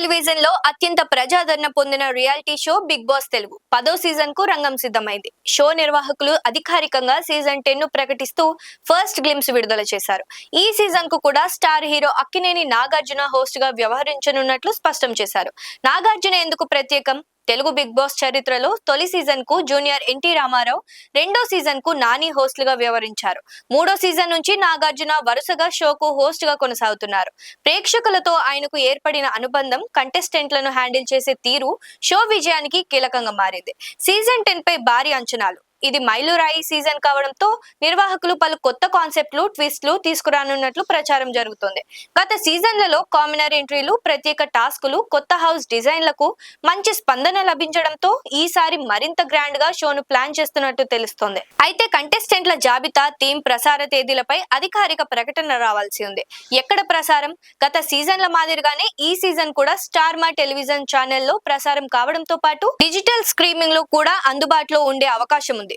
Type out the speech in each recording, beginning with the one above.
Television లో అత్యంత ప్రజాదరణ పొందిన reality show Bigg Boss Telugu 10వ సీజన్ కు రంగం సిద్ధమైంది. షో నిర్వాహకులు అధికారికంగా సీజన్ 10 ను ప్రకటిస్తూ ఫస్ట్ గ్లింప్స్ విడుదల చేశారు. ఈ సీజన్ కు కూడా star hero Akkineni Nagarjuna host గా వ్యవహరించనున్నట్లు స్పష్టం చేశారు. నాగార్జున ఎందుకు ప్రత్యేకం? తెలుగు బిగ్ బాస్ చరిత్రలో తొలి సీజన్ కు జూనియర్ ఎన్టీ రామారావు, రెండో సీజన్ కు నాని హోస్టులుగా వ్యవహరించారు. మూడో సీజన్ నుంచి నాగార్జున వరుసగా షోకు హోస్ట్ గా కొనసాగుతున్నారు. ప్రేక్షకులతో ఆయనకు ఏర్పడిన అనుబంధం, కంటెస్టెంట్లను హ్యాండిల్ చేసే తీరు షో విజయానికి కీలకంగా మారింది. సీజన్ 10 పై భారీ అంచనాలు. ఇది మైలురాయి సీజన్ కావడంతో నిర్వాహకులు పలు కొత్త కాన్సెప్ట్లు, ట్విస్ట్లు తీసుకురానున్నట్లు ప్రచారం జరుగుతోంది. గత సీజన్లలో కామనర్ ఎంట్రీలు, ప్రత్యేక టాస్కులు, కొత్త హౌస్ డిజైన్లకు మంచి స్పందన లభించడంతో ఈసారి మరింత గ్రాండ్ గా షోను ప్లాన్ చేస్తున్నట్టు తెలుస్తోంది. అయితే కంటెస్టెంట్ల జాబితా, థీమ్, ప్రసార తేదీలపై అధికారిక ప్రకటన రావాల్సి ఉంది. ఎక్కడ ప్రసారం? గత సీజన్ల మాదిరిగానే ఈ సీజన్ కూడా స్టార్ మా టెలివిజన్ ఛానల్లో ప్రసారం కావడంతో పాటు డిజిటల్ స్ట్రీమింగ్ లో కూడా అందుబాటులో ఉండే అవకాశం ఉంది.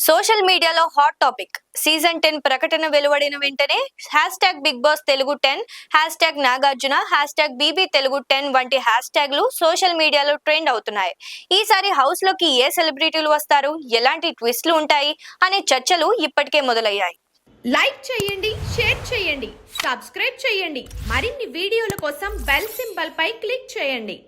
సోషల్ మీడియాలో హాట్ టాపిక్. సీజన్ 10 ప్రకటన వెలువడిన వెంటనే #Bigg Boss Telugu 10, #Nagarjuna, #BB Telugu 10 వంటి హ్యాష్ ట్యాగ్లు సోషల్ మీడియాలో ట్రెండ్ అవుతున్నాయి. ఈసారి హౌస్ లోకి ఏ సెలబ్రిటీలు వస్తారు, ఎలాంటి ట్విస్ట్లు ఉంటాయి అనే చర్చలు ఇప్పటికే మొదలయ్యాయి. లైక్ చేయండి, షేర్ చేయండి, సబ్స్క్రైబ్ చేయండి. మరిన్ని వీడియోల కోసం బెల్ సింబల్ పై క్లిక్ చేయండి.